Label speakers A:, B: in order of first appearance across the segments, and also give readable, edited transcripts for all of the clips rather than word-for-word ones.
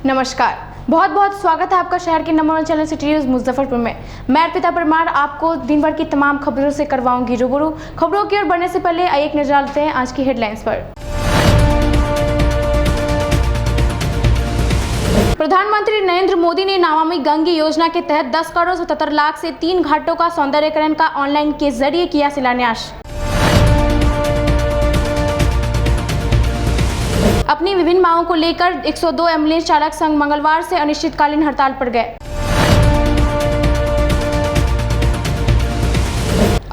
A: नमस्कार, बहुत बहुत स्वागत है आपका शहर के number 1 channel city news Muzaffarpur में। मैं अर्पिता परमार आपको दिन भर की तमाम खबरों से करवाऊंगी रूबरू। खबरों की ओर बढ़ने से पहले एक नजर डालते हैं आज की हेडलाइंस पर। प्रधानमंत्री नरेंद्र मोदी ने नमामि गंगे योजना के तहत 10 करोड़ 77 लाख से 3 घाटों का सौंदर्यीकरण का ऑनलाइन के जरिए किया शिलान्यास। अपनी विभिन्न मांगों को लेकर 102 एम्बुलेंस चालक संघ मंगलवार से अनिश्चितकालीन हड़ताल पर गए।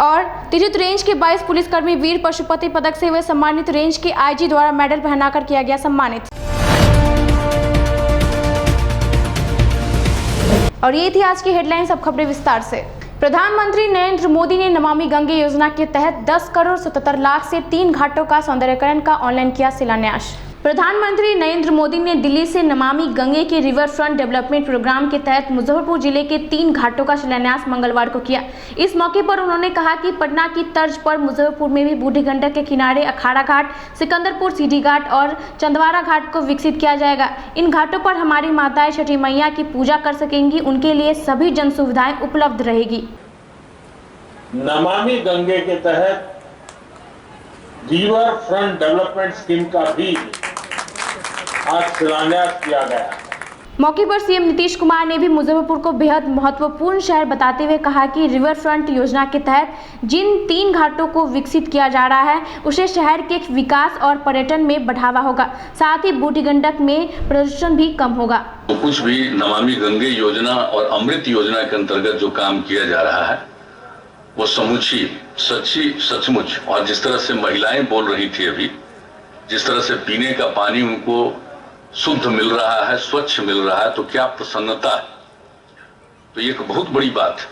A: और तिरहुत रेंज के 22 पुलिसकर्मी वीर पशुपति पदक से हुए सम्मानित। रेंज के आईजी द्वारा मेडल पहनाकर किया गया सम्मानित। और ये थी आज की हेडलाइंस। अब खबरें विस्तार से। प्रधानमंत्री नरेंद्र मोदी ने नमामि गंगे योजना के तहत 10 करोड़ 77 लाख से 3 घाटों का सौंदर्यीकरण का ऑनलाइन किया शिलान्यास। प्रधानमंत्री नरेंद्र मोदी ने दिल्ली से नमामि गंगे के रिवर फ्रंट डेवलपमेंट प्रोग्राम के तहत मुजफ्फरपुर जिले के 3 घाटों का शिलान्यास मंगलवार को किया। इस मौके पर उन्होंने कहा कि पटना की तर्ज पर मुजफ्फरपुर में भी बूढ़ी गंडक के किनारे अखाड़ा घाट, सिकंदरपुर सीढ़ी घाट और चंदवारा घाट को विकसित किया जाएगा। इन घाटों पर हमारी माताएं छठी मैया की पूजा कर सकेंगी, उनके लिए सभी जन सुविधाएं उपलब्ध रहेगी।
B: नमामि गंगे के तहत रिवर फ्रंट डेवलपमेंट स्कीम का भी आज शिलान्यास किया गया।
A: मौके पर सीएम नीतीश कुमार ने भी मुजफ्फरपुर को बेहद महत्वपूर्ण शहर बताते हुए कहा कि रिवर फ्रंट योजना के तहत जिन 3 घाटों को विकसित किया जा रहा है उससे शहर के विकास और पर्यटन में बढ़ावा होगा, साथ ही बूढ़ी गंडक में प्रदूषण भी कम होगा।
C: तो कुछ भी नमामि गंगे योजना और अमृत योजना के अंतर्गत जो काम किया जा रहा है वो समूची सचमुच, और जिस तरह से महिलाएं बोल रही थी अभी, जिस तरह से पीने का पानी उनको शुद्ध मिल रहा है, स्वच्छ मिल रहा है, तो क्या प्रसन्नता है। तो ये एक बहुत बड़ी बात है।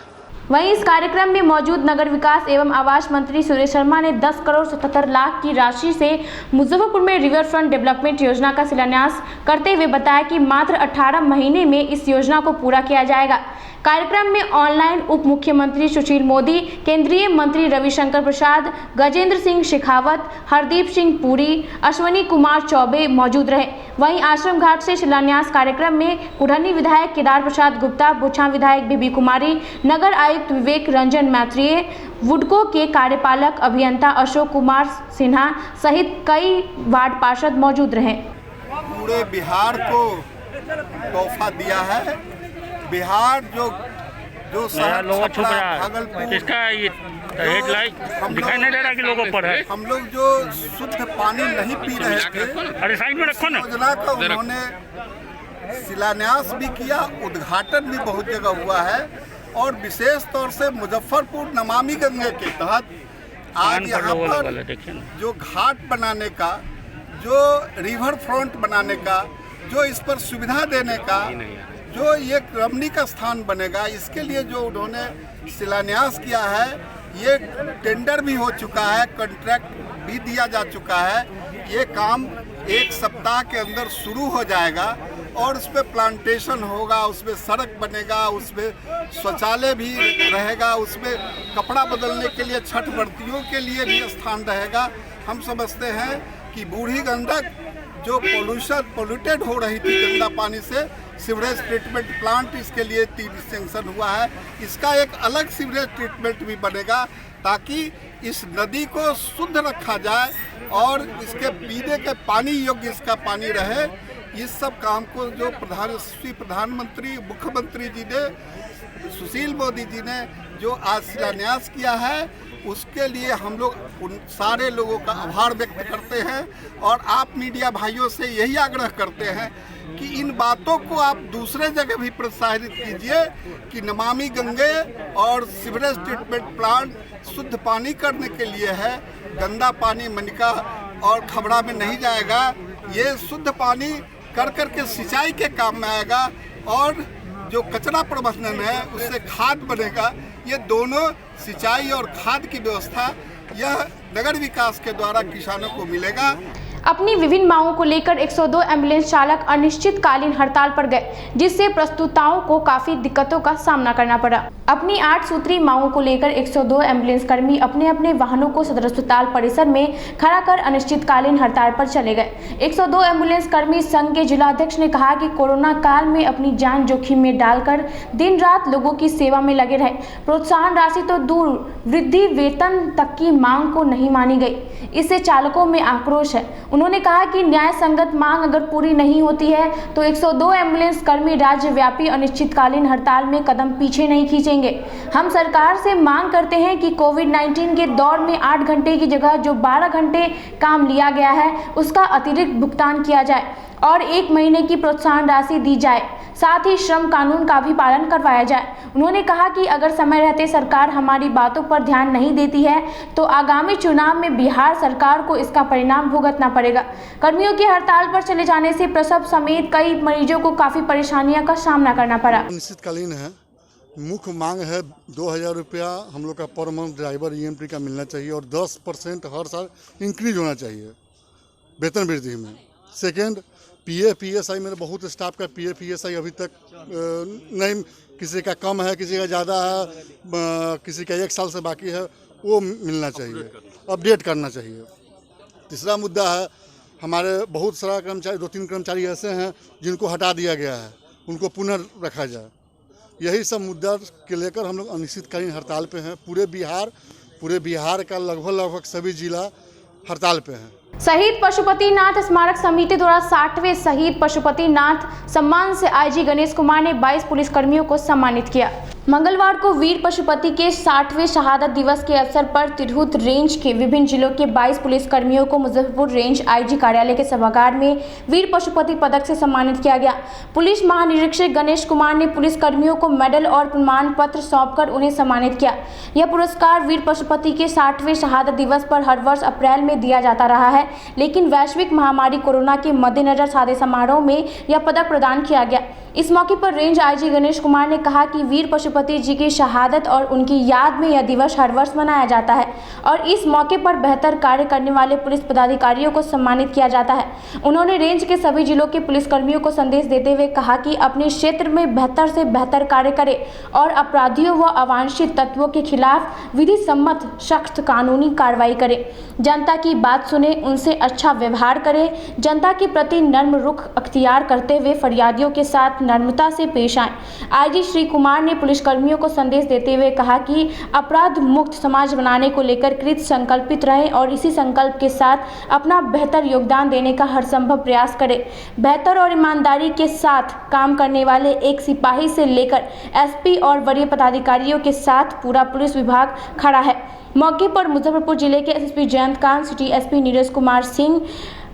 A: वहीं इस कार्यक्रम में मौजूद नगर विकास एवं आवास मंत्री सुरेश शर्मा ने 10 करोड़ 77 लाख की राशि से मुजफ्फरपुर में रिवर फ्रंट डेवलपमेंट योजना का शिलान्यास करते हुए बताया कि मात्र 18 महीने में इस योजना को पूरा किया जाएगा। कार्यक्रम में ऑनलाइन उप मुख्यमंत्री सुशील मोदी, केंद्रीय मंत्री रविशंकर प्रसाद, गजेंद्र सिंह शेखावत, हरदीप सिंह पुरी, अश्विनी कुमार चौबे मौजूद रहे। वहीं आश्रम घाट से शिलान्यास कार्यक्रम में कुढ़नी विधायक केदार प्रसाद गुप्ता, बुछा विधायक बीबी कुमारी, नगर आयुक्त विवेक रंजन मैत्रेय, वुडको के कार्यपालक अभियंता अशोक कुमार सिन्हा सहित कई वार्ड पार्षद मौजूद रहे।
D: पूरे बिहार को तोहफा दिया है। बिहार जो शहर भागलपुर,
E: इसका ये हेडलाइन दिखाई नहीं दे रहा कि लोगों पर है।
D: हम लोग जो शुद्ध पानी नहीं पी रहे थे,
E: अरे साइड में रखो ना,
D: योजना का उन्होंने शिलान्यास भी किया, उद्घाटन भी बहुत जगह हुआ है। और विशेष तौर से मुजफ्फरपुर नमामि गंगे के तहत आज यहाँ पर जो घाट बनाने का, जो रिवर फ्रंट बनाने का, जो इस पर सुविधा देने का, जो ये रमणीक स्थान बनेगा, इसके लिए जो उन्होंने शिलान्यास किया है, ये टेंडर भी हो चुका है, कॉन्ट्रैक्ट भी दिया जा चुका है। ये काम 1 सप्ताह के अंदर शुरू हो जाएगा और उसमें प्लांटेशन होगा, उसमें सड़क बनेगा, उसमें शौचालय भी रहेगा, उसमें कपड़ा बदलने के लिए छठ व्रतियों के लिए भी स्थान रहेगा। हम समझते हैं कि बूढ़ी गंडक जो पोल्यूटेड हो रही थी गंदा पानी से, सीवरेज ट्रीटमेंट प्लांट इसके लिए 3 सैंक्शन हुआ है। इसका एक अलग सीवरेज ट्रीटमेंट भी बनेगा ताकि इस नदी को शुद्ध रखा जाए और इसके पीने के पानी योग्य इसका पानी रहे। इस सब काम को जो प्रधानमंत्री मुख्यमंत्री जी ने, सुशील मोदी जी ने जो आज शिलान्यास किया है, उसके लिए हम लोग उन सारे लोगों का आभार व्यक्त करते हैं। और आप मीडिया भाइयों से यही आग्रह करते हैं कि इन बातों को आप दूसरे जगह भी प्रोत्साहित कीजिए कि नमामि गंगे और सीवरेज ट्रीटमेंट प्लांट शुद्ध पानी करने के लिए है। गंदा पानी मनिका और खबड़ा में नहीं जाएगा। ये शुद्ध पानी कर के सिंचाई के काम में आएगा और जो कचरा प्रबंधन है उससे खाद बनेगा। ये दोनों सिंचाई और खाद की व्यवस्था यह नगर विकास के द्वारा किसानों को मिलेगा।
A: अपनी विभिन्न मांगों को लेकर 102 एम्बुलेंस चालक अनिश्चितकालीन हड़ताल पर गए, जिससे प्रस्तुताओं को काफी दिक्कतों का सामना करना पड़ा। अपनी 8 सूत्री मांगों को लेकर 102 एम्बुलेंस कर्मी अपने अपने वाहनों को सदर अस्पताल परिसर में खड़ा कर अनिश्चितकालीन हड़ताल पर चले गए। 102 एम्बुलेंस कर्मी संघ के जिलाध्यक्ष ने कहा कि कोरोना काल में अपनी जान जोखिम में डालकर दिन रात लोगों की सेवा में लगे रहे। प्रोत्साहन राशि तो दूर, वृद्धि वेतन तक की मांग को नहीं मानी गई। इससे चालकों में आक्रोश है। उन्होंने कहा कि न्याय संगत मांग अगर पूरी नहीं होती है तो 102 एम्बुलेंस कर्मी राज्यव्यापी अनिश्चितकालीन हड़ताल में कदम पीछे नहीं खींचेंगे। हम सरकार से मांग करते हैं कि कोविड-19 के दौर में 8 घंटे की जगह जो 12 घंटे काम लिया गया है उसका अतिरिक्त भुगतान किया जाए और 1 महीने की प्रोत्साहन राशि दी जाए। साथ ही श्रम कानून का भी पालन करवाया जाए। उन्होंने कहा कि अगर समय रहते सरकार हमारी बातों पर ध्यान नहीं देती है तो आगामी चुनाव में बिहार सरकार को इसका परिणाम भुगतना पड़ेगा। कर्मियों की हड़ताल पर चले जाने से प्रसव समेत कई मरीजों को काफी परेशानियों का सामना करना पड़ा।
F: अनिश्चितकालीन है। मुख्य मांग है 2000 रुपया हम लोग का पर मंथ ड्राइवर EMT का मिलना चाहिए और 10% हर साल इंक्रीज होना चाहिए वेतन वृद्धि में। सेकेंड, PF PSI मेरे बहुत स्टाफ का PF PSI अभी तक नहीं, किसी का कम है, किसी का ज़्यादा है, किसी का 1 साल से बाकी है, वो मिलना चाहिए, अपडेट करना चाहिए। तीसरा मुद्दा है हमारे बहुत सारा कर्मचारी, 2-3 कर्मचारी ऐसे हैं जिनको हटा दिया गया है, उनको पुनः रखा जाए। यही सब मुद्दा के लेकर हम लोग अनिश्चितकालीन हड़ताल पे हैं। पूरे बिहार का लगभग सभी जिला हड़ताल पे हैं।
A: शहीद पशुपतिनाथ स्मारक समिति द्वारा 60वें शहीद पशुपतिनाथ सम्मान से IG गणेश कुमार ने 22 पुलिसकर्मियों को सम्मानित किया। मंगलवार को वीर पशुपति के 60वें शहादत दिवस के अवसर पर तिरहुत रेंज के विभिन्न जिलों के 22 पुलिसकर्मियों को मुजफ्फरपुर रेंज IG कार्यालय के सभागार में वीर पशुपति पदक से सम्मानित किया गया। पुलिस महानिरीक्षक गणेश कुमार ने पुलिसकर्मियों को मेडल और प्रमाण पत्र सौंपकर उन्हें सम्मानित किया। यह पुरस्कार वीर पशुपति के 60वें शहादत दिवस पर हर वर्ष अप्रैल में दिया जाता रहा है, लेकिन वैश्विक महामारी कोरोना के मद्देनजर सादे समारोह में यह पदक प्रदान किया गया। इस मौके पर रेंज IG गणेश कुमार ने कहा कि वीर पशुपति जी की शहादत और उनकी याद में यह दिवस हर वर्ष मनाया जाता है और इस मौके पर बेहतर कार्य करने वाले पुलिस पदाधिकारियों को सम्मानित किया जाता है। उन्होंने रेंज के सभी जिलों के पुलिसकर्मियों को संदेश देते हुए कहा कि अपने क्षेत्र में बेहतर से बेहतर कार्य करें और अपराधियों व अवांछित तत्वों के खिलाफ विधि सम्मत सख्त कानूनी कार्रवाई करें। जनता की बात सुने, उनसे अच्छा व्यवहार करें, जनता के प्रति नर्म रुख अख्तियार करते हुए फरियादियों के साथ नर्मता से पेश आएं। IG श्री कुमार ने पुलिसकर्मियों को संदेश देते हुए कहा कि अपराध मुक्त समाज बनाने को लेकर कृत संकल्पित रहें और इसी संकल्प के साथ अपना बेहतर योगदान देने का हर संभव प्रयास करें। बेहतर और ईमानदारी के साथ काम करने वाले एक सिपाही से लेकर SP और वरीय पदाधिकारियों के साथ पूरा पुलिस विभाग खड़ा है। मौके पर मुजफ्फरपुर जिले के SSP Jayantkant, city SP Neeraj Kumar Singh,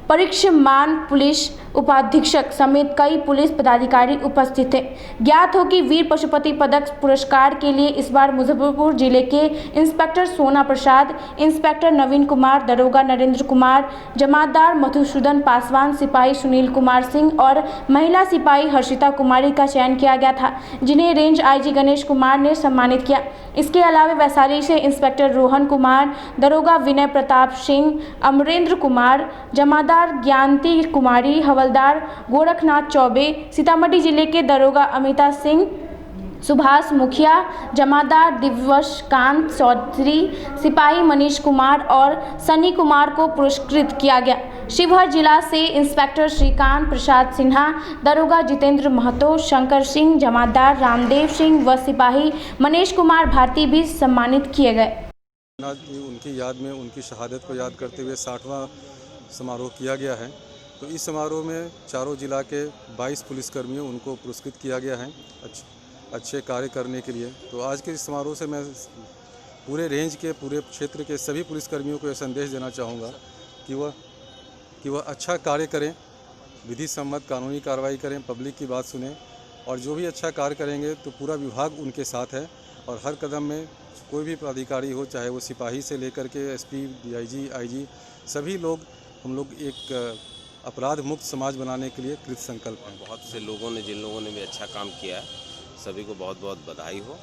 A: परिक्षमान पुलिस उपाधीक्षक समेत कई पुलिस पदाधिकारी उपस्थित थे। ज्ञात हो कि वीर पशुपति पदक पुरस्कार के लिए इस बार मुजफ्फरपुर जिले के इंस्पेक्टर सोना प्रसाद, इंस्पेक्टर नवीन कुमार, दरोगा नरेंद्र कुमार, जमातदार मधुसूदन पासवान, सिपाही सुनील कुमार सिंह और महिला सिपाही हर्षिता कुमारी का चयन किया गया था, जिन्हें रेंज IG गणेश कुमार ने सम्मानित किया। इसके अलावा वैशाली से इंस्पेक्टर रोहन कुमार, दरोगा विनय प्रताप सिंह, अमरेंद्र कुमार, जमादार ज्ञानती कुमारी, हवलदार गोरखनाथ चौबे, सीतामढ़ी जिले के दरोगा अमिता सिंह, सुभाष मुखिया, जमादार दिव्यकांत चौधरी, सिपाही मनीष कुमार और सनी कुमार को पुरस्कृत किया गया। शिवहर जिला से इंस्पेक्टर श्रीकांत प्रसाद सिन्हा, दरोगा जितेंद्र महतो, शंकर सिंह, जमादार रामदेव सिंह व सिपाही मनीष कुमार भारती भी सम्मानित किए गए।
G: उनकी याद में, उनकी शहादत को याद करते हुए 60वां समारोह किया गया है। तो इस समारोह में चारों जिला के 22 पुलिसकर्मियों उनको पुरस्कृत किया गया है अच्छे कार्य करने के लिए। तो आज के इस समारोह से मैं पूरे रेंज के, पूरे क्षेत्र के सभी पुलिसकर्मियों को यह संदेश देना चाहूँगा कि वह अच्छा कार्य करें, विधि सम्मत कानूनी कार्रवाई करें, पब्लिक की बात सुनें और जो भी अच्छा कार्य करेंगे तो पूरा विभाग उनके साथ है और हर कदम में कोई भी पदाधिकारी हो, चाहे वो सिपाही से लेकर के SP, DIG, IG, सभी लोग हम लोग एक अपराध मुक्त समाज बनाने के लिए कृत संकल्प हैं।
H: बहुत से लोगों ने, जिन लोगों ने भी अच्छा काम किया है, सभी को बहुत बहुत बधाई हो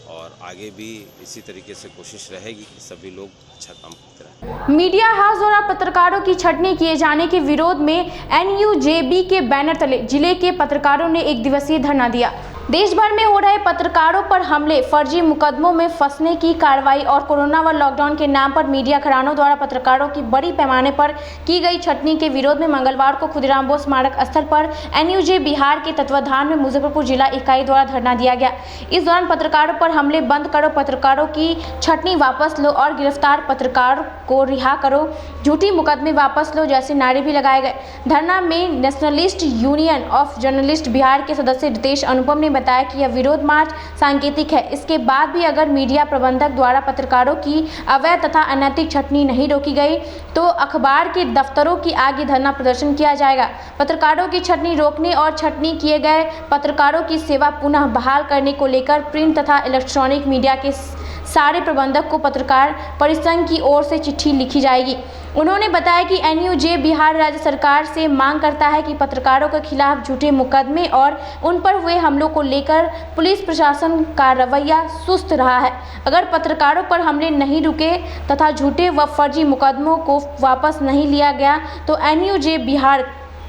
H: और आगे भी इसी तरीके से कोशिश रहेगी कि सभी लोग अच्छा काम करते रहें।
A: मीडिया हाउस द्वारा पत्रकारों की छटनी किए जाने के विरोध में NUJB के बैनर तले जिले के पत्रकारों ने एक दिवसीय धरना दिया। देश भर में हो रहे पत्रकारों पर हमले, फर्जी मुकदमों में फंसने की कार्रवाई और कोरोना व लॉकडाउन के नाम पर मीडिया घरानों द्वारा पत्रकारों की बड़ी पैमाने पर की गई छटनी के विरोध में मंगलवार को खुदीराम बोस स्मारक स्थल पर NUJ बिहार के तत्वाधान में मुजफ्फरपुर जिला इकाई द्वारा धरना दिया गया। इस दौरान पत्रकारों पर हमले बंद करो, पत्रकारों की छटनी वापस लो और गिरफ्तार पत्रकार को रिहा करो, झूठी मुकदमे वापस लो जैसे नारे भी लगाए गए। धरना में nationalist union of journalist Bihar के सदस्य रितेश अनुपम ने बताया कि यह विरोध मार्च सांकेतिक है। इसके बाद भी अगर मीडिया प्रबंधक द्वारा पत्रकारों की अवैध तथा अनैतिक छटनी नहीं रोकी गई तो अखबार के दफ्तरों की आगे धरना प्रदर्शन किया जाएगा। पत्रकारों की छटनी रोकने और छटनी किए गए पत्रकारों की सेवा पुनः बहाल करने को लेकर प्रिंट तथा इलेक्ट्रॉनिक मीडिया के सारे प्रबंधक को पत्रकार परिसंघ की ओर से चिट्ठी लिखी जाएगी। उन्होंने बताया कि NUJ बिहार राज्य सरकार से मांग करता है कि पत्रकारों के खिलाफ झूठे मुकदमे और उन पर हुए हमलों को लेकर पुलिस प्रशासन का रवैया सुस्त रहा है। अगर पत्रकारों पर हमले नहीं रुके तथा झूठे व फर्जी मुकदमों को वापस नहीं लिया गया तो NUJ बिहार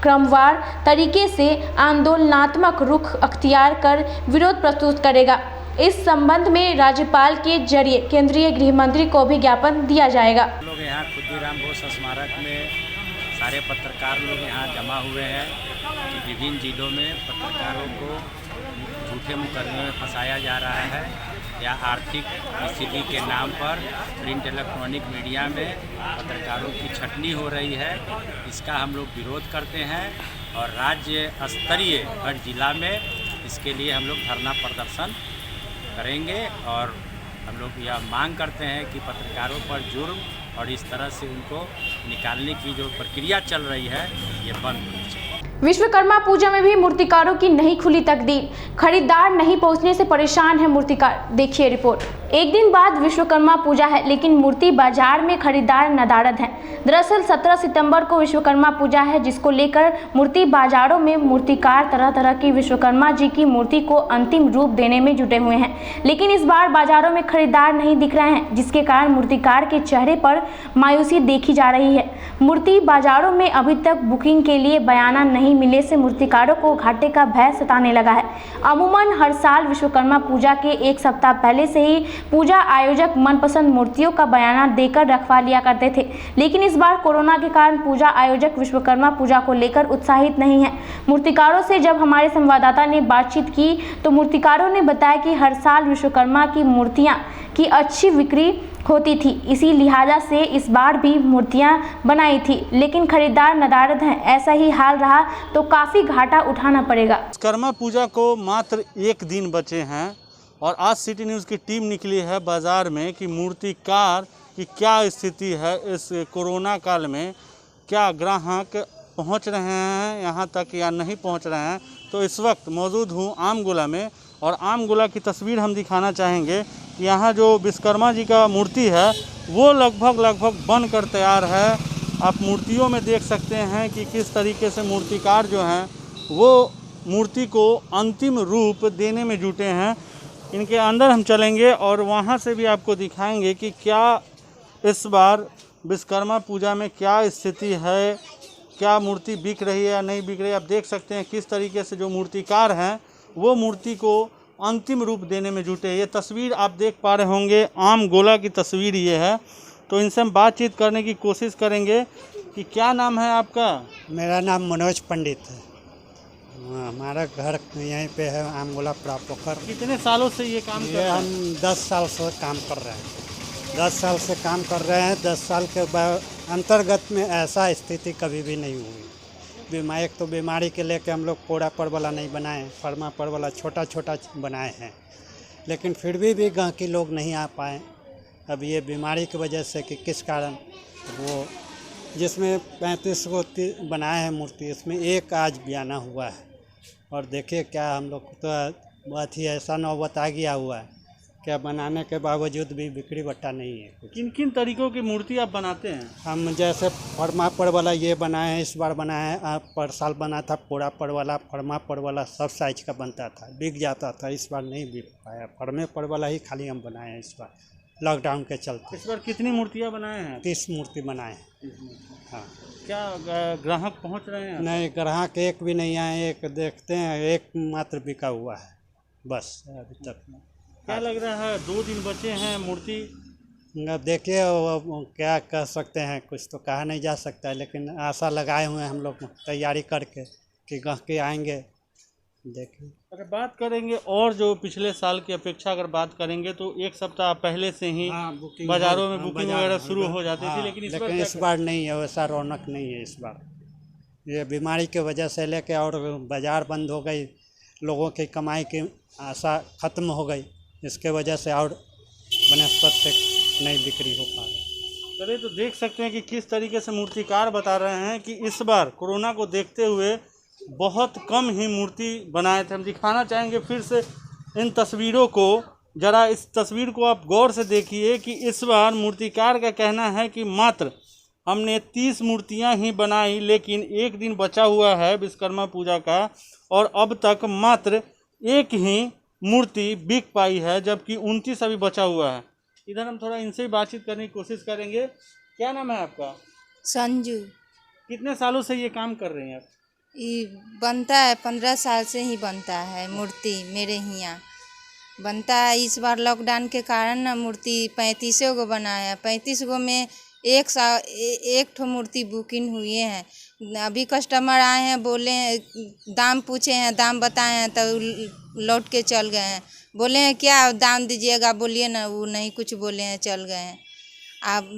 A: क्रमवार तरीके से आंदोलनात्मक रुख अख्तियार कर विरोध प्रस्तुत करेगा। इस संबंध में राज्यपाल के जरिए केंद्रीय गृह मंत्री को भी ज्ञापन दिया जाएगा।
I: लोग यहाँ खुदीराम बोस स्मारक में सारे पत्रकार लोग यहाँ जमा हुए हैं कि विभिन्न जिलों में पत्रकारों को झूठे मुकदमे में फंसाया जा रहा है या आर्थिक स्थिति के नाम पर प्रिंट इलेक्ट्रॉनिक मीडिया में पत्रकारों की छटनी हो रही है। इसका हम लोग विरोध करते हैं और राज्य स्तरीय हर जिला में इसके लिए हम लोग धरना प्रदर्शन करेंगे और हम लोग यह मांग करते हैं कि पत्रकारों पर जुर्म और इस तरह से उनको निकालने की जो प्रक्रिया चल रही है ये बंद होनी चाहिए।
A: विश्वकर्मा पूजा में भी मूर्तिकारों की नहीं खुली तकदीर, खरीदार नहीं पहुंचने से परेशान है मूर्तिकार। देखिए रिपोर्ट। एक दिन बाद विश्वकर्मा पूजा है लेकिन मूर्ति बाजार में खरीदार नदारद हैं। दरअसल 17 सितंबर को विश्वकर्मा पूजा है जिसको लेकर मूर्ति बाजारों में मूर्तिकार तरह तरह की विश्वकर्मा जी की मूर्ति को अंतिम रूप देने में जुटे हुए हैं, लेकिन इस बार बाजारों में खरीदार नहीं दिख रहे हैं जिसके कारण मूर्तिकार के चेहरे पर मायूसी देखी जा रही है। मूर्ति बाजारों में अभी तक बुकिंग के लिए बयाना नहीं मिले से मूर्तिकारों को घाटे का भय सताने लगा है। अमूमन हर साल विश्वकर्मा पूजा के एक सप्ताह पहले से ही पूजा आयोजक मनपसंद मूर्तियों का बयाना देकर रखवा लिया करते थे, लेकिन इस बार कोरोना के कारण पूजा आयोजक विश्वकर्मा पूजा को लेकर उत्साहित नहीं है। मूर्तिकारों से जब हमारे संवाददाता ने बातचीत की तो मूर्तिकारों ने बताया कि हर साल विश्वकर्मा की मूर्तियां की अच्छी बिक्री होती थी, इसी लिहाजा से इस बार भी मूर्तियां बनाई थी, लेकिन खरीदार नदारद हैं। ऐसा ही हाल रहा तो काफ़ी घाटा उठाना पड़ेगा।
J: विश्वकर्मा पूजा को मात्र एक दिन बचे हैं और आज सिटी न्यूज़ की टीम निकली है बाज़ार में कि मूर्तिकार की क्या स्थिति है इस कोरोना काल में, क्या ग्राहक पहुंच रहे हैं यहाँ तक या नहीं पहुंच रहे हैं। तो इस वक्त मौजूद हूँ आमगोला में और आमगोला की तस्वीर हम दिखाना चाहेंगे कि यहाँ जो विश्वकर्मा जी का मूर्ति है वो लगभग बन कर तैयार है। आप मूर्तियों में देख सकते हैं कि किस तरीके से मूर्तिकार जो हैं वो मूर्ति को अंतिम रूप देने में जुटे हैं। इनके अंदर हम चलेंगे और वहाँ से भी आपको दिखाएंगे कि क्या इस बार विश्वकर्मा पूजा में क्या स्थिति है, क्या मूर्ति बिक रही है या नहीं बिक रही है। आप देख सकते हैं किस तरीके से जो मूर्तिकार हैं वो मूर्ति को अंतिम रूप देने में जुटे। ये तस्वीर आप देख पा रहे होंगे आमगोला की तस्वीर ये है। तो इनसे हम बातचीत करने की कोशिश करेंगे कि क्या नाम है आपका।
K: मेरा नाम मनोज पंडित है। हमारा घर यहीं पे है आमगोला प्रापोखर।
J: कितने सालों से ये काम कर रहे हैं।
K: हम 10 साल से काम कर रहे हैं। 10 साल से काम कर रहे हैं। 10 साल के बाद अंतर्गत में ऐसा स्थिति कभी भी नहीं हुई। एक तो बीमारी के लेके हम लोग पोड़ा पर वाला नहीं बनाए, फरमा पर वाला छोटा छोटा बनाए हैं, लेकिन फिर भी गांकी लोग नहीं आ पाए। अब ये बीमारी की वजह से कि किस कारण वो जिसमें 35 को बनाए हैं मूर्ति, इसमें एक आज बयाना हुआ है। और देखिए क्या हम लोग तो बहुत ही ऐसा नौबत आ गया हुआ है क्या बनाने के बावजूद भी बिक्री बट्टा नहीं है कुछ।
J: किन किन तरीकों की मूर्ति आप बनाते हैं?
K: हम जैसे फर्मापड़ वाला ये बनाए हैं, इस बार बनाए हैं। पर साल बना था पोड़ापड़ वाला, फर्मापड़ वाला सब साइज का बनता था, बिक जाता था। इस बार नहीं बिक पाया, फर्मापड़ वाला ही खाली हम बनाए हैं इस बार, लॉकडाउन के चलते।
J: इस बार कितनी मूर्तियाँ बनाए हैं?
K: 30 मूर्ति बनाए हैं। हाँ।
J: क्या ग्राहक पहुंच रहे हैं?
K: नहीं, ग्राहक एक भी नहीं आए। एक देखते हैं, एक मात्र बिका हुआ है बस अभी तक।
J: क्या लग रहा है 2 दिन बचे हैं मूर्ति?
K: अब देखिए क्या कह सकते हैं, कुछ तो कहा नहीं जा सकता है, लेकिन आशा लगाए हुए हैं हम लोग तैयारी करके कि गाहक आएंगे। देखिए
J: अगर बात करेंगे और जो पिछले साल की अपेक्षा अगर बात करेंगे तो 1 सप्ताह पहले से ही बाजारों में बुकिंग वगैरह शुरू हो जाती थी, लेकिन
K: इस बार नहीं है, वैसा रौनक नहीं है इस बार। ये बीमारी की वजह से लेके और बाज़ार बंद हो गई, लोगों की कमाई की आशा ख़त्म हो गई, इसके वजह से और बनस्पत से नई बिक्री हो पा रही।
J: चलिए तो देख सकते हैं कि किस तरीके से मूर्तिकार बता रहे हैं कि इस बार कोरोना को देखते हुए बहुत कम ही मूर्ति बनाए थे। हम दिखाना चाहेंगे फिर से इन तस्वीरों को, ज़रा इस तस्वीर को आप गौर से देखिए कि इस बार मूर्तिकार का कहना है कि मात्र हमने 30 मूर्तियां ही बनाई, लेकिन 1 दिन बचा हुआ है विश्वकर्मा पूजा का और अब तक मात्र 1 ही मूर्ति बिक पाई है, जबकि 29 अभी बचा हुआ है। इधर हम थोड़ा इनसे ही बातचीत करने की कोशिश करेंगे। क्या नाम है आपका?
L: संजू।
J: कितने सालों से ये काम कर रही हैं आप?
L: ये बनता है 15 साल से ही बनता है मूर्ति मेरे यहाँ बनता है। इस बार लॉकडाउन के कारण ना मूर्ति 35 गो बनाया, 35 गो में एक ठो मूर्ति बुकिंग हुए हैं। अभी कस्टमर आए हैं, बोले दाम पूछे हैं, दाम बताए हैं तो लौट के चल गए हैं। बोले हैं क्या दाम दीजिएगा, बोलिए ना, वो नहीं कुछ बोले हैं, चल गए हैं। आप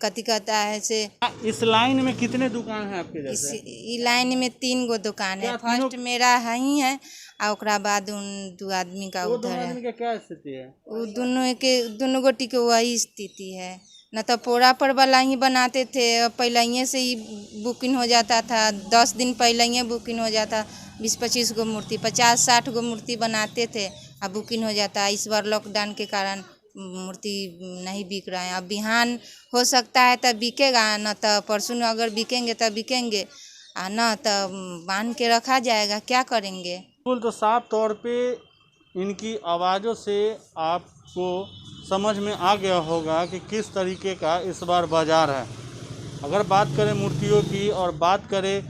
L: कति कहता है से
J: इस लाइन में कितने दुकान हैं आपके जैसे?
L: इस लाइन में 3 गो दुकान है। फर्स्ट मेरा ही है और ओकरा बाद उन 2 आदमी का उधर है।
J: क्या क्या स्थिति है?
L: वो दोनों गोटी के वही स्थिति है। न तो पोड़ापड़ वाला ही बनाते थे, पहले ही से ही बुकिंग हो जाता था, 10 दिन पहले ही बुकिंग हो जाता। 20-25 गो मूर्ति, 50-60 गो मूर्ति बनाते थे, अब बुकिंग हो जाता। इस बार लॉकडाउन के कारण मूर्ति नहीं बिक रहा है। अब बिहान हो सकता है तब बिकेगा, न तो परसों अगर बिकेंगे तब बिकेंगे, न तो बांध के रखा जाएगा। क्या करेंगे?
J: बिल्कुल, तो साफ तौर पे इनकी आवाज़ों से आपको समझ में आ गया होगा कि किस तरीके का इस बार बाज़ार है। अगर बात करें मूर्तियों की और बात करें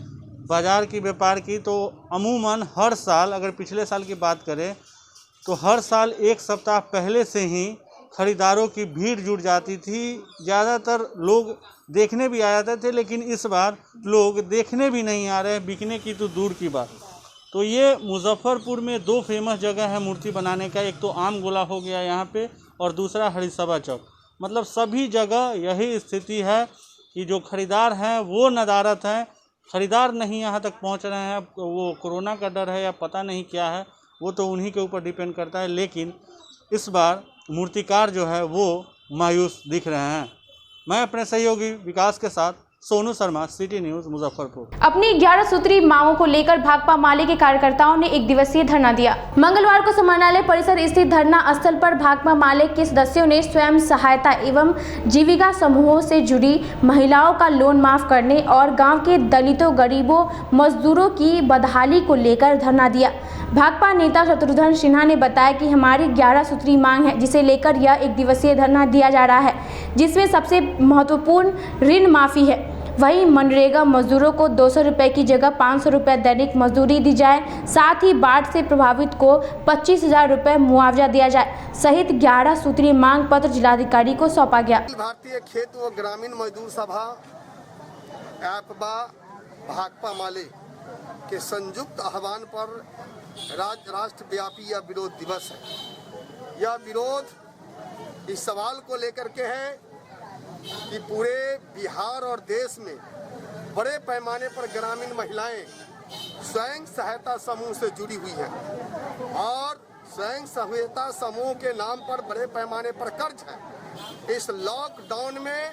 J: बाज़ार की, व्यापार की, तो अमूमन हर साल, अगर पिछले साल की बात करें तो हर साल 1 सप्ताह पहले से ही खरीदारों की भीड़ जुट जाती थी। ज़्यादातर लोग देखने भी आ जाते थे, लेकिन इस बार लोग देखने भी नहीं आ रहे, बिकने की तो दूर की बात। तो ये मुजफ्फरपुर में 2 फेमस जगह है मूर्ति बनाने का। एक तो आम गोला हो गया यहाँ पे और दूसरा हरिसभा चौक। मतलब सभी जगह यही स्थिति है कि जो खरीदार हैं वो नदारत हैं, खरीदार नहीं यहाँ तक पहुँच रहे हैं। वो कोरोना का डर है या पता नहीं क्या है, वो तो उन्हीं के ऊपर डिपेंड करता है। लेकिन इस बार मूर्तिकार जो है वो मायूस दिख रहे हैं। मैं अपने सहयोगी विकास के साथ सोनू शर्मा, सिटी न्यूज़, मुजफ्फरपुर।
A: अपनी 11 सूत्री मांगों को लेकर भाकपा माले के कार्यकर्ताओं ने 1 दिवसीय धरना दिया। मंगलवार को समाहरणालय परिसर स्थित धरना स्थल पर भाकपा माले के सदस्यों ने स्वयं सहायता एवं जीविका समूहों से जुड़ी महिलाओं का लोन माफ करने और गांव के दलितों, गरीबों, मजदूरों की बदहाली को लेकर धरना दिया। भाकपा नेता शत्रुघ्न सिन्हा ने बताया कि हमारी 11 सूत्री मांग है, जिसे लेकर यह 1 दिवसीय धरना दिया जा रहा है, जिसमें सबसे महत्वपूर्ण ऋण माफी है। वहीं मनरेगा मजदूरों को 200 रुपये की जगह 500 रुपये दैनिक मजदूरी दी जाए, साथ ही बाढ़ से प्रभावित को 25,000 रुपये मुआवजा दिया जाए सहित 11 सूत्रीय मांग पत्र जिलाधिकारी को सौंपा गया।
D: भारतीय खेत व ग्रामीण मजदूर सभा भाकपा माले के संयुक्त आह्वान पर राष्ट्रव्यापी यह विरोध दिवस है। यह विरोध इस सवाल को लेकर के है कि पूरे बिहार और देश में बड़े पैमाने पर ग्रामीण महिलाएं स्वयं सहायता समूह से जुड़ी हुई हैं और स्वयं सहायता समूह के नाम पर बड़े पैमाने पर कर्ज है। इस लॉकडाउन में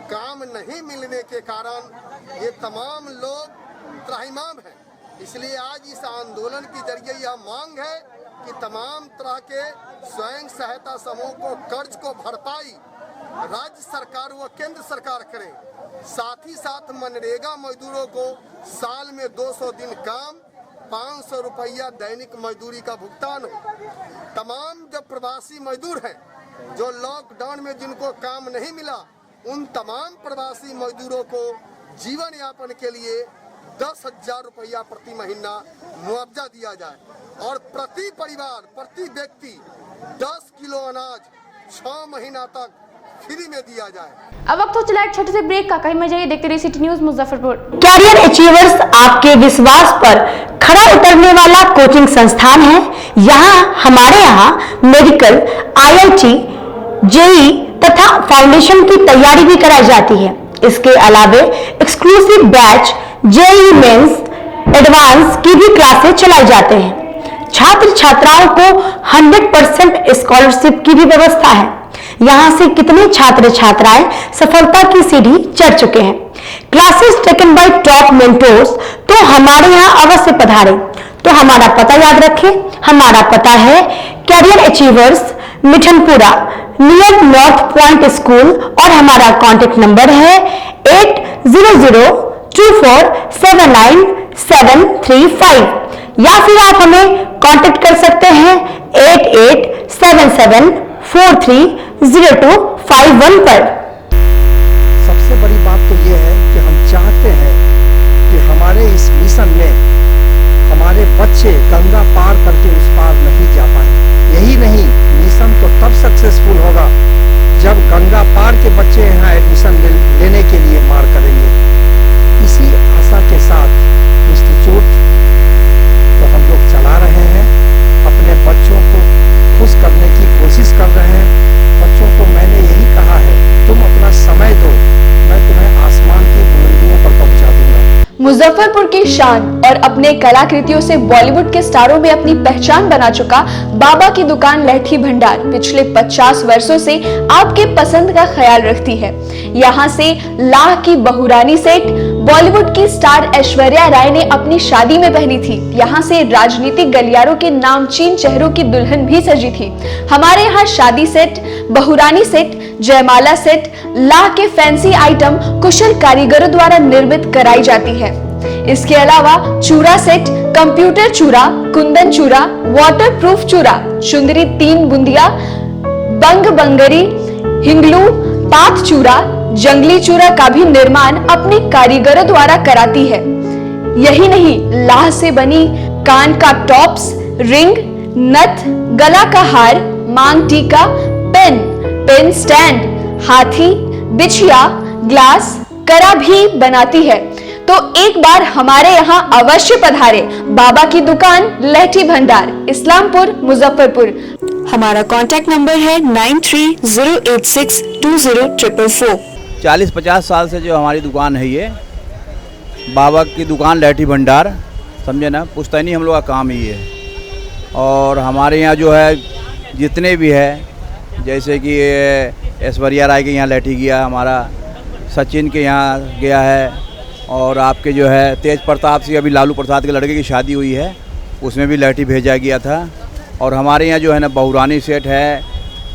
D: काम नहीं मिलने के कारण ये तमाम लोग त्राहिमाम हैं। इसलिए आज इस आंदोलन के जरिए यह मांग है कि तमाम तरह के स्वयं सहायता समूह को कर्ज को भरपाई राज्य सरकार व केंद्र सरकार करे। साथ ही साथ मनरेगा मजदूरों को साल में 200 दिन काम 500 रुपया दैनिक मजदूरी का भुगतान हो। तमाम जो प्रवासी मजदूर हैं जो लॉकडाउन में जिनको काम नहीं मिला, उन तमाम प्रवासी मजदूरों को जीवन यापन के लिए 10,000 रुपया प्रति महीना मुआवजा दिया जाए और प्रति परिवार प्रति व्यक्ति 10 किलो अनाज 6 महीना तक फ्री में दिया जाए।
A: अब वक्त हो चला एक छोटे से ब्रेक का। कहीं में जाइए, देखते रहिए city news Muzaffarpur.
M: Career achievers आपके विश्वास पर खरा उतरने वाला कोचिंग संस्थान है। हमारे यहाँ मेडिकल, IIT, JEE तथा फाउंडेशन की तैयारी भी कराई जाती है। इसके अलावे exclusive batch JEE mains advance की भी क्लासेस चलाई जाते हैं। छात्र छात्राओं को 100% स्कॉलरशिप की भी व्यवस्था है। यहाँ से कितने छात्र छात्राएं सफलता की सीढ़ी चढ़ चुके हैं। Classes taken by top mentors, तो हमारे यहाँ अवश्य पधारें। तो हमारा पता याद रखें, हमारा पता है career achievers, Mithanpura, near north point school, और हमारा कॉन्टेक्ट नंबर है 8002479735, या फिर आप हमें कांटेक्ट कर सकते हैं 8877430251 पर।
N: सबसे बड़ी बात तो ये है कि हम चाहते हैं कि हमारे इस मिशन में हमारे बच्चे गंगा पार करके उस पार नहीं जा पाए। यही नहीं, मिशन तो तब सक्सेसफुल होगा जब गंगा पार के बच्चे यहाँ एडमिशन लेने के लिए मार करेंगे। इसी आशा के साथ इंस्टीट्यूट तो हम लोग चला रहे हैं, अपने बच्चों को खुश करने की कोशिश कर रहे हैं। बच्चों को मैंने यही कहा है, तुम अपना समय दो, मैं तुम्हें आसमान की बुलंदियों पर पहुंचा दूंगा।
O: मुजफ्फरपुर की शान और अपने कलाकृतियों से बॉलीवुड के स्टारों में अपनी पहचान बना चुका बाबा की दुकान लहठी भंडार पिछले 50 वर्षों से आपके पसंद का ख्याल रखती है। यहाँ से लाह की बहुरानी सेट बॉलीवुड की स्टार ऐश्वर्या राय ने अपनी शादी में पहनी थी। यहाँ से राजनीतिक गलियारों के नामचीन चेहरों की दुल्हन भी सजी थी। हमारे यहाँ शादी सेट, बहुरानी सेट, जयमाला सेट, लाह के फैंसी आइटम कुशल कारीगरों द्वारा निर्मित कराई जाती है। इसके अलावा चूड़ा सेट, कंप्यूटर चूड़ा, कुंदन चूड़ा, वाटरप्रूफ चूड़ा, चुंदरी 3 बुंदिया, बंग बंगरी, हिंगलू, पात चूड़ा, जंगली चूड़ा का भी निर्माण अपने कारीगरों द्वारा कराती है। यही नहीं, लाह से बनी कान का टॉप्स, रिंग, नथ, गला का हार, मांग टीका, पेन स्टैंड, हाथी, बिछिया, ग्लास, करा भी बनाती है। तो एक बार हमारे यहाँ अवश्य पधारे। बाबा की दुकान लहठी भंडार, इस्लामपुर, मुजफ्फरपुर। हमारा कांटेक्ट नंबर है 9308620444।
P: 40-50 साल से जो हमारी दुकान है, ये बाबा की दुकान लहठी भंडार, समझे ना, पुश्तैनी हम लोग का काम ही है। और हमारे यहाँ जो है जितने भी है, जैसे कि ऐश्वर्या राय के यहाँ लहठी गया, हमारा सचिन के यहाँ गया है, और आपके जो है तेज प्रताप सिंह, अभी लालू प्रसाद के लड़के की शादी हुई है, उसमें भी लहठी भेजा गया था। और हमारे यहाँ जो है ना बहुरानी सेट है,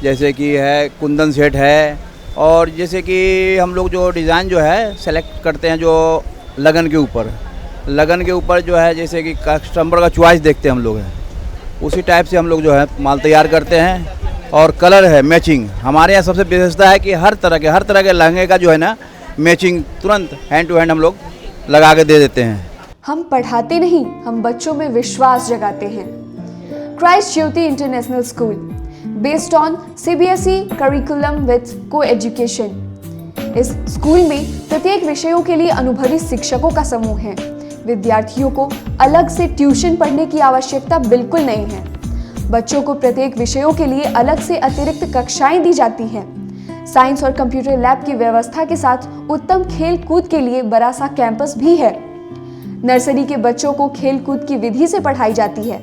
P: जैसे कि है कुंदन सेट है, और जैसे कि हम लोग जो डिज़ाइन जो है सेलेक्ट करते हैं जो लगन के ऊपर जो है, जैसे कि कस्टमर का चॉइस देखते हैं हम लोग हैं, उसी टाइप से हम लोग जो है माल तैयार करते हैं। और कलर है मैचिंग, हमारे यहाँ सबसे विशेषता है कि हर तरह के लहंगे का जो है ना मैचिंग तुरंत हैंड टू हैंड हम लोग लगा के दे देते हैं।
O: हम पढ़ाते नहीं, हम बच्चों में विश्वास जगाते हैं। Christ Jyoti international school, based on CBSE curriculum with co-education. इस स्कूल में प्रत्येक विषयों के लिए अनुभवी शिक्षकों का समूह है। विद्यार्थियों को अलग से ट्यूशन पढ़ने की आवश्यकता बिल्कुल नहीं है। बच्चों को प्रत्येक विषयों के लिए अलग से अतिरिक्त कक्षाएं दी जाती हैं। साइंस और कंप्यूटर लैब की व्यवस्था के साथ उत्तम खेल कूद के लिए बड़ा सा कैंपस भी है। नर्सरी के बच्चों को खेल कूद की विधि से पढ़ाई जाती है।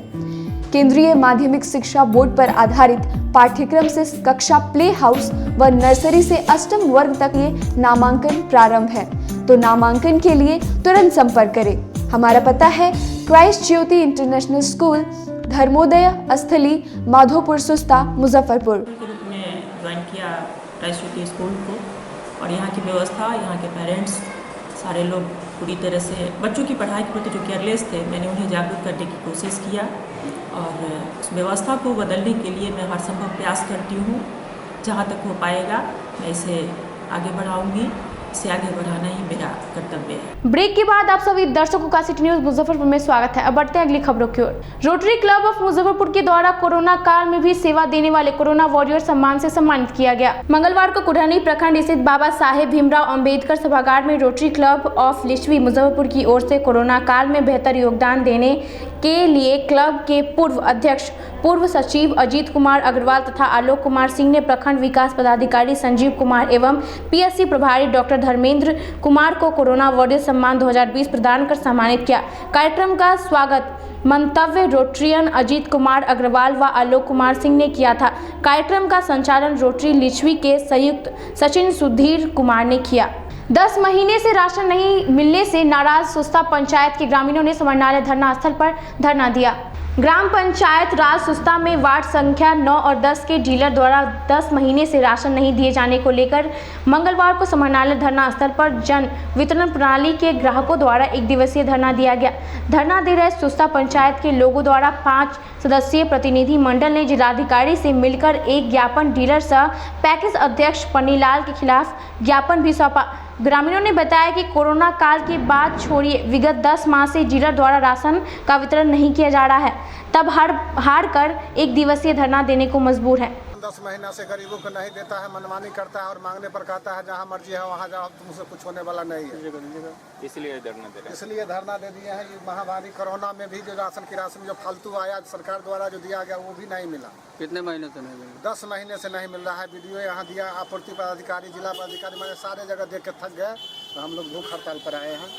O: केंद्रीय माध्यमिक शिक्षा बोर्ड पर आधारित पाठ्यक्रम से कक्षा प्ले हाउस व नर्सरी से अष्टम वर्ग तक ये नामांकन प्रारंभ है। तो नामांकन के लिए तुरंत संपर्क करें। हमारा पता है Christ Jyoti international school, Dharmodaya स्थली, माधोपुर सुस्ता, मुजफ्फरपुर।
Q: के रूप में ज्वाइन किया क्राइस्ट ज्योति स्कूल को, और यहाँ की व्यवस्था, यहाँ के पेरेंट्स सारे लोग पूरी तरह से बच्चों की पढ़ाई के प्रति जो केयरलेस थे, मैंने उन्हें जागरूक करने की कोशिश किया और उस व्यवस्था को बदलने के लिए मैं हर संभव प्रयास करती हूँ। जहाँ तक हो पाएगा मैं इसे आगे बढ़ाऊंगी, इसे आगे बढ़ाना ही मेरा कर्तव्य है।
A: ब्रेक के बाद आप सभी दर्शकों का सिटी न्यूज मुजफ्फरपुर में स्वागत है। अब बढ़ते हैं अगली खबरों की ओर। रोटरी क्लब ऑफ मुजफ्फरपुर के द्वारा कोरोना काल में भी सेवा देने वाले कोरोना वॉरियर सम्मान से सम्मानित किया गया। मंगलवार को कुढ़नी प्रखंड स्थित बाबा साहेब भीमराव अंबेडकर सभागार में rotary club of Lichchhavi Muzaffarpur की ओर से कोरोना काल में बेहतर योगदान देने के लिए क्लब के पूर्व अध्यक्ष, पूर्व सचिव अजीत कुमार अग्रवाल तथा आलोक कुमार सिंह ने प्रखंड विकास पदाधिकारी संजीव कुमार एवं पीएससी प्रभारी डॉक्टर धर्मेंद्र कुमार को कोरोना वॉरियर सम्मान 2020 प्रदान कर सम्मानित किया। कार्यक्रम का स्वागत मंतव्य रोटरियन अजीत कुमार अग्रवाल व आलोक कुमार सिंह ने किया था। कार्यक्रम का संचालन रोटरी लिच्छवी के संयुक्त सचिव सुधीर कुमार ने किया। 10 महीने से राशन नहीं मिलने से नाराज सुस्ता पंचायत के ग्रामीणों ने समरनालय धरना स्थल पर धरना दिया। ग्राम पंचायत राज सुस्ता में वार्ड संख्या 9 और 10 के डीलर द्वारा 10 महीने से राशन नहीं दिए जाने को लेकर मंगलवार को समरनालय धरना स्थल पर जन वितरण प्रणाली के ग्राहकों द्वारा 1 दिवसीय धरना दिया गया। धरना दे रहे सुस्ता पंचायत के लोगों द्वारा 5 सदस्यीय प्रतिनिधि मंडल ने जिलाधिकारी से मिलकर एक ज्ञापन डीलर सह पैकेज अध्यक्ष पन्नीलाल के खिलाफ ज्ञापन भी सौंपा। ग्रामीणों ने बताया कि कोरोना काल के बाद छोड़िए विगत 10 माह से डीलर द्वारा राशन का वितरण नहीं किया जा रहा है, तब हार कर 1 दिवसीय धरना देने को मजबूर है।
R: 10 महीना से गरीबों को नहीं देता है, मनमानी करता है और मांगने पर कहता है जहाँ मर्जी है वहाँ जाओ, तुमसे कुछ होने वाला नहीं है।
H: इसलिए धरना दे रहे हैं।
R: इसलिए धरना दे दिए हैं। ये महामारी कोरोना में भी जो राशन की राशन जो फालतू आया सरकार द्वारा जो दिया गया वो भी नहीं मिला।
S: कितने महीने से नहीं मिला?
R: 10 महीने से नहीं मिल रहा है। वीडियो यहाँ दिया, आपूर्ति पदाधिकारी, जिला पदाधिकारी, मैंने सारे जगह देख के थक गए, तो हम लोग भूख हड़ताल पर आए हैं।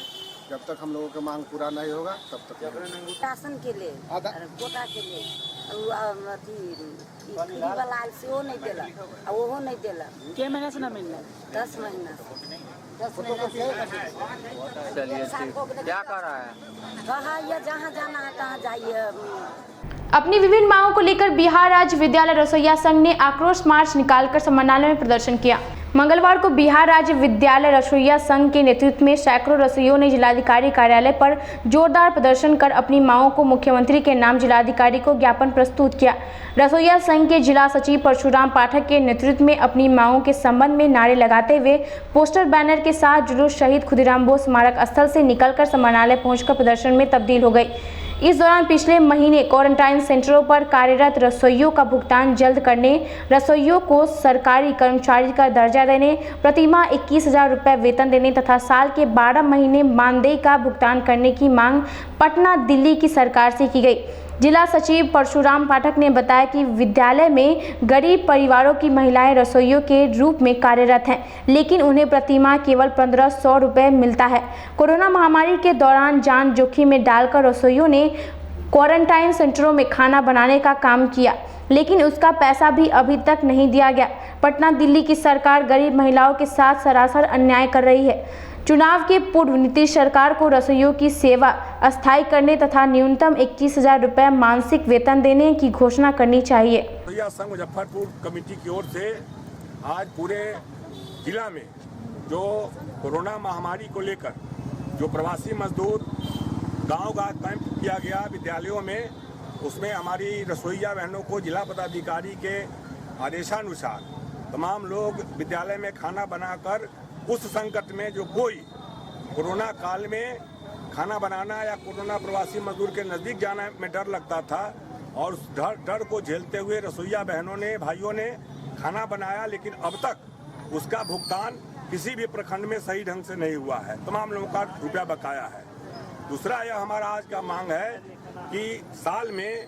R: जब तक हम लोगों की मांग पूरा नहीं होगा तब तक
T: राशन के लिए, कोटा के लिए फ्री वाला से वो नहीं देला, वो नहीं देला।
S: क्या महीने से ना मिल रहा?
T: 10 महीना से। 10 महीना से।
S: चलिए क्या कर रहा है?
T: कहा ये जहाँ जाना है तहाँ जाइए।
A: अपनी विभिन्न मांगों को लेकर बिहार राज्य विद्यालय रसोइया संघ ने आक्रोश मार्च निकालकर समरनालय में प्रदर्शन किया। मंगलवार को बिहार राज्य विद्यालय रसोइया संघ के नेतृत्व में सैकड़ों रसोइयों ने जिलाधिकारी कार्यालय पर जोरदार प्रदर्शन कर अपनी मांगों को मुख्यमंत्री के नाम जिलाधिकारी को ज्ञापन प्रस्तुत किया। रसोइया संघ के जिला सचिव परशुराम पाठक के नेतृत्व में अपनी मांगों के संबंध में नारे लगाते हुए पोस्टर बैनर के साथ जुलूस शहीद खुदीराम बोस स्मारक स्थल से निकलकर समरनालय पहुंचकर प्रदर्शन में तब्दील हो गई। इस दौरान पिछले महीने क्वारंटाइन सेंटरों पर कार्यरत रसोइयों का भुगतान जल्द करने, रसोइयों को सरकारी कर्मचारी का दर्जा देने, प्रतिमाह 21,000 रुपये वेतन देने तथा साल के 12 महीने मानदेय का भुगतान करने की मांग पटना, दिल्ली की सरकार से की गई। जिला सचिव परशुराम पाठक ने बताया कि विद्यालय में गरीब परिवारों की महिलाएं रसोइयों के रूप में कार्यरत हैं, लेकिन उन्हें प्रतिमाह केवल 1500 रुपये मिलता है। कोरोना महामारी के दौरान जान जोखिम में डालकर रसोइयों ने क्वारंटाइन सेंटरों में खाना बनाने का काम किया, लेकिन उसका पैसा भी अभी तक नहीं दिया गया। पटना, दिल्ली की सरकार गरीब महिलाओं के साथ सरासर अन्याय कर रही है। चुनाव के पूर्व नीतीश सरकार को रसोइयों की सेवा अस्थायी करने तथा न्यूनतम 21,000 रुपये मासिक वेतन देने की घोषणा करनी चाहिए।
U: रसोइया संघ मुजफ्फरपुर कमेटी की ओर से आज पूरे जिला में जो कोरोना महामारी को लेकर जो प्रवासी मजदूर गांव-गांव कैंप किया गया विद्यालयों में, उसमें हमारी रसोइया बहनों को जिला पदाधिकारी के आदेशानुसार तमाम लोग विद्यालय में खाना बनाकर उस संकट में जो कोई कोरोना काल में खाना बनाना या कोरोना प्रवासी मजदूर के नज़दीक जाने में डर लगता था, और उस डर को झेलते हुए रसोइया बहनों ने, भाइयों ने खाना बनाया, लेकिन अब तक उसका भुगतान किसी भी प्रखंड में सही ढंग से नहीं हुआ है। तमाम लोगों का रुपया बकाया है। दूसरा यह हमारा आज का मांग है कि साल में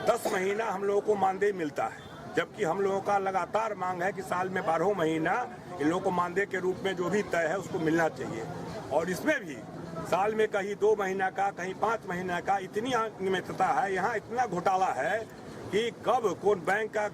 U: 10 महीना हम लोगों को मानदेय मिलता है, जबकि हम लोगों का लगातार मांग है कि साल में 12 महीना इन लोगों को मानदेय के रूप में जो भी तय है उसको मिलना चाहिए। और इसमें भी साल में कहीं 2 महीना का, कहीं 5 महीना का, इतनी अनियमितता है, यहाँ इतना घोटाला है कि कब कौन बैंक का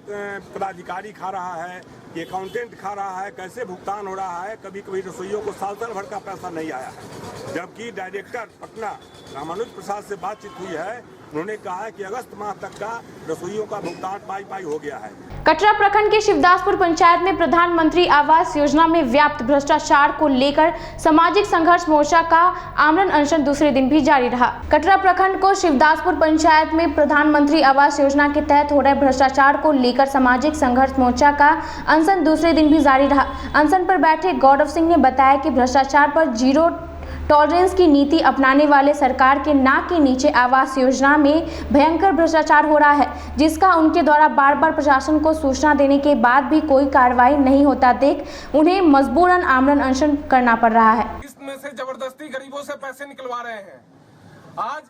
U: पदाधिकारी खा रहा है, कि अकाउंटेंट खा रहा है, कैसे भुगतान हो रहा है। कभी कभी रसोइयों को साल भर का पैसा नहीं आया है। जबकि डायरेक्टर पटना रामानुज प्रसाद से बातचीत हुई है, उन्होंने कहा है कि अगस्त माह तक का रसोइयों का भुगतान पाई हो गया है।
A: कटरा प्रखंड के शिवदासपुर पंचायत में प्रधानमंत्री आवास योजना में व्याप्त भ्रष्टाचार को लेकर सामाजिक संघर्ष मोर्चा का आमरण अनशन दूसरे दिन भी जारी रहा। कटरा प्रखंड को शिवदासपुर पंचायत में प्रधानमंत्री आवास योजना के तहत हो रहे भ्रष्टाचार को लेकर सामाजिक संघर्ष मोर्चा का अनशन दूसरे दिन भी जारी रहा। अनशन पर बैठे गौरव सिंह ने बताया कि भ्रष्टाचार पर जीरो टॉलरेंस की नीति अपनाने वाले सरकार के नाक के नीचे आवास योजना में भयंकर भ्रष्टाचार हो रहा है, जिसका उनके द्वारा बार बार प्रशासन को सूचना देने के बाद भी कोई कार्रवाई नहीं होता देख उन्हें मजबूरन आमरण अनशन करना पड़ रहा है।
B: इसमें से जबरदस्ती गरीबों से पैसे निकलवा रहे हैं। आज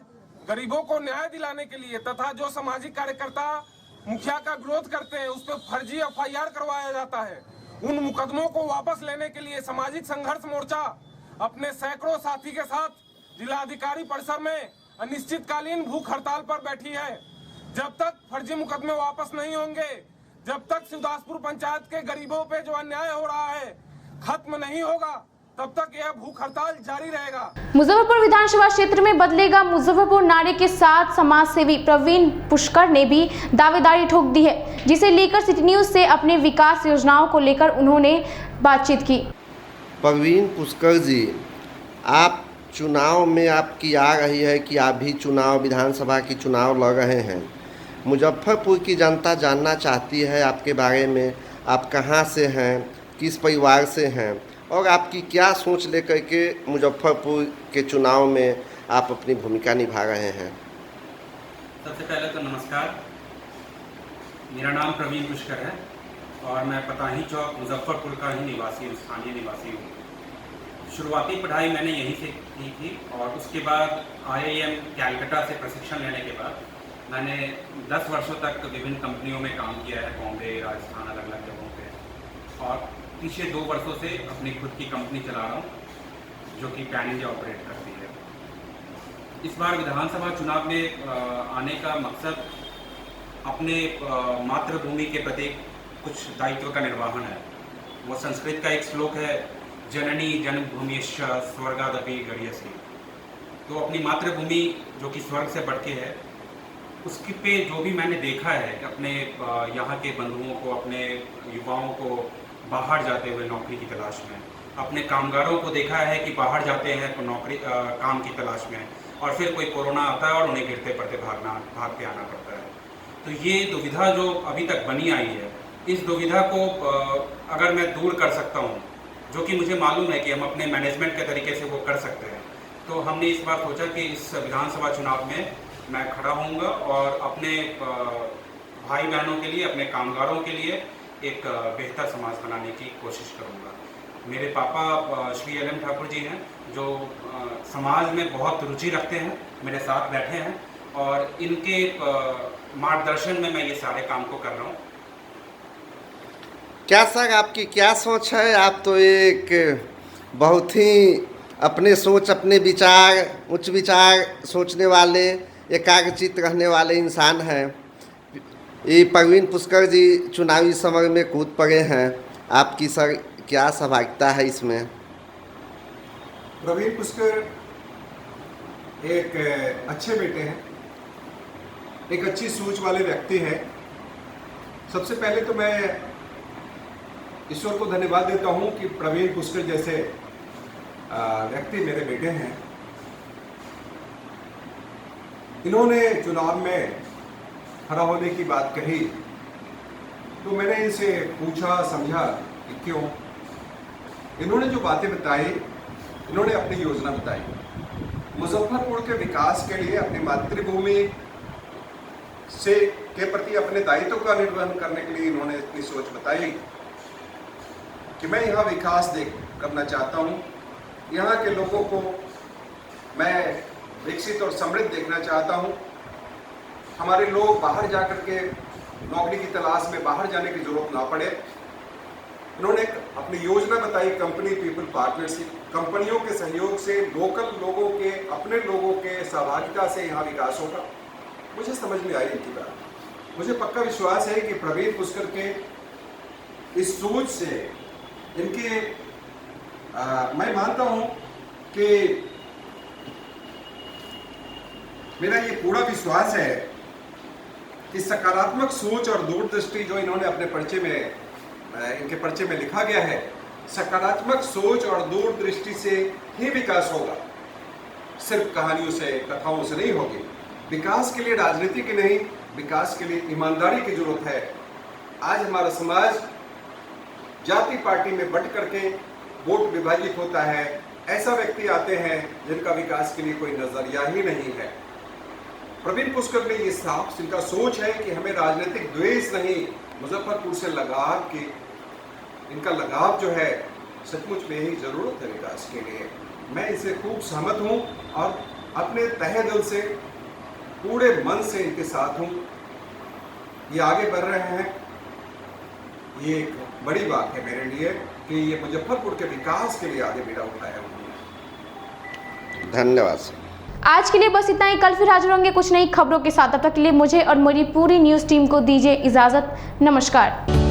B: गरीबों को न्याय दिलाने के लिए तथा जो सामाजिक कार्यकर्ता मुखिया का विरोध करते हैं उस पर फर्जी FIR करवाया जाता है। उन मुकदमों को वापस लेने के लिए सामाजिक संघर्ष मोर्चा अपने सैकड़ों साथी के साथ जिलाधिकारी परिसर में अनिश्चितकालीन भूख हड़ताल पर बैठी है। जब तक फर्जी मुकदमे वापस नहीं होंगे, जब तक शिवदासपुर पंचायत के गरीबों पे जो अन्याय हो रहा है खत्म नहीं होगा, तब तक यह भूख हड़ताल जारी रहेगा।
A: मुजफ्फरपुर विधानसभा क्षेत्र में बदलेगा मुजफ्फरपुर नारे के साथ समाज सेवी प्रवीण पुष्कर ने भी दावेदारी ठोक दी है, जिसे लेकर सिटी न्यूज से अपने विकास योजनाओं को लेकर उन्होंने बातचीत की।
V: प्रवीण पुष्कर जी, आप चुनाव में आपकी आ रही है कि आप भी चुनाव विधानसभा की चुनाव लड़ रहे हैं। मुजफ्फरपुर की जनता जानना चाहती है आपके बारे में, आप कहां से हैं, किस परिवार से हैं और आपकी क्या सोच लेकर के मुजफ्फरपुर के चुनाव में आप अपनी भूमिका निभा रहे हैं।
W: सबसे पहले तो नमस्कार, मेरा नाम प्रवीण पुष्कर है और मैं पताही चौक मुजफ्फरपुर का ही निवासी हूँ, स्थानीय निवासी हूँ। शुरुआती पढ़ाई मैंने यहीं से की थी और उसके बाद IIM कैलकाटा से प्रशिक्षण लेने के बाद मैंने 10 वर्षों तक विभिन्न कंपनियों में काम किया है, बॉम्बे, राजस्थान, अलग अलग जगहों पे। और पिछले 2 वर्षों से अपनी खुद की कंपनी चला रहा हूँ जो कि पैन इंडिया ऑपरेट करती है। इस बार विधानसभा चुनाव में आने का मकसद अपने मातृभूमि के प्रति कुछ दायित्व का निर्वहन है। वो संस्कृत का एक श्लोक है, जननी जन्मभूमिश्च स्वर्गादपि गरीयसी। तो अपनी मातृभूमि जो कि स्वर्ग से बढ़ के है, उसके पे जो भी मैंने देखा है अपने यहाँ के बंधुओं को, अपने युवाओं को बाहर जाते हुए नौकरी की तलाश में, अपने कामगारों को देखा है कि बाहर जाते हैं नौकरी काम की तलाश में और फिर कोई कोरोना आता है और उन्हें गिरते पड़ते भाग के आना पड़ता है। तो ये दुविधा जो अभी तक बनी आई है, इस दुविधा को अगर मैं दूर कर सकता हूँ, जो कि मुझे मालूम है कि हम अपने मैनेजमेंट के तरीके से वो कर सकते हैं, तो हमने इस बार सोचा कि इस विधानसभा चुनाव में मैं खड़ा होऊंगा और अपने भाई बहनों के लिए, अपने कामगारों के लिए एक बेहतर समाज बनाने की कोशिश करूंगा। मेरे पापा श्री LM ठाकुर जी हैं जो समाज में बहुत रुचि रखते हैं, मेरे साथ बैठे हैं और इनके मार्गदर्शन में मैं ये सारे काम को कर रहा हूँ।
V: क्या सर आपकी क्या सोच है? आप तो एक बहुत ही अपने सोच, अपने विचार, उच्च विचार सोचने वाले, एकाग्रचित्त रहने वाले इंसान हैं। ये प्रवीण पुष्कर जी चुनावी समर में कूद पड़े हैं, आपकी सर क्या सहभागिता है इसमें?
X: प्रवीण पुष्कर एक अच्छे बेटे हैं, एक अच्छी सोच वाले व्यक्ति हैं। सबसे पहले तो मैं ईश्वर को धन्यवाद देता हूं कि प्रवीण पुष्कर जैसे व्यक्ति मेरे बेटे हैं। इन्होंने चुनाव में खड़ा होने की बात कही तो मैंने इनसे पूछा, समझा कि क्यों। इन्होंने जो बातें बताई, इन्होंने अपनी योजना बताई। मुजफ्फरपुर के विकास के लिए अपनी मातृभूमि से के प्रति अपने दायित्व का निर्वहन करने के लिए इन्होंने इतनी सोच बताई कि मैं यहाँ विकास करना चाहता हूँ। यहाँ के लोगों को मैं विकसित और समृद्ध देखना चाहता हूँ। हमारे लोग बाहर जाकर के नौकरी की तलाश में बाहर जाने की जरूरत ना पड़े। इन्होंने अपनी योजना बताई, कंपनी पीपल पार्टनरशिप, कंपनियों के सहयोग से, लोकल लोगों के, अपने लोगों के सहभागिता से यहाँ विकास होगा। मुझे समझ में आई इनकी बात। मुझे पक्का विश्वास है कि प्रवीण पुष्कर के इस सोच से इनके मैं मानता हूँ कि मेरा ये पूरा विश्वास है कि सकारात्मक सोच और दूरदृष्टि जो इन्होंने अपने पर्चे में, इनके पर्चे में लिखा गया है, सकारात्मक सोच और दूरदृष्टि से ही विकास होगा, सिर्फ कहानियों से, कथाओं से नहीं होगी। विकास के लिए राजनीति की नहीं, विकास के लिए ईमानदारी की जरूरत है। आज हमारा समाज जाति पार्टी में बंट करके वोट विभाजित होता है। ऐसा व्यक्ति आते हैं जिनका विकास के लिए कोई नजरिया ही नहीं है। प्रवीण पुष्कर ने ये साफ इनका सोच है कि हमें राजनीतिक द्वेष नहीं, मुजफ्फरपुर से लगाव की, इनका लगाव जो है सचमुच में ही जरूरत है विकास के लिए। मैं इससे खूब सहमत हूँ और अपने तहे दिल से, पूरे मन से इनके साथ हूँ। ये आगे बढ़ रहे हैं, ये एक बड़ी बात है मेरे लिए कि ये मुजफ्फरपुर के विकास के लिए आगे बेड़ा उठाया उन्होंने।
V: धन्यवाद सर।
A: आज के लिए बस इतना ही। कल फिर हाजिर होंगे कुछ नई खबरों के साथ। तब तक के लिए मुझे और मेरी पूरी न्यूज़ टीम को दीजिए इजाज़त। नमस्कार।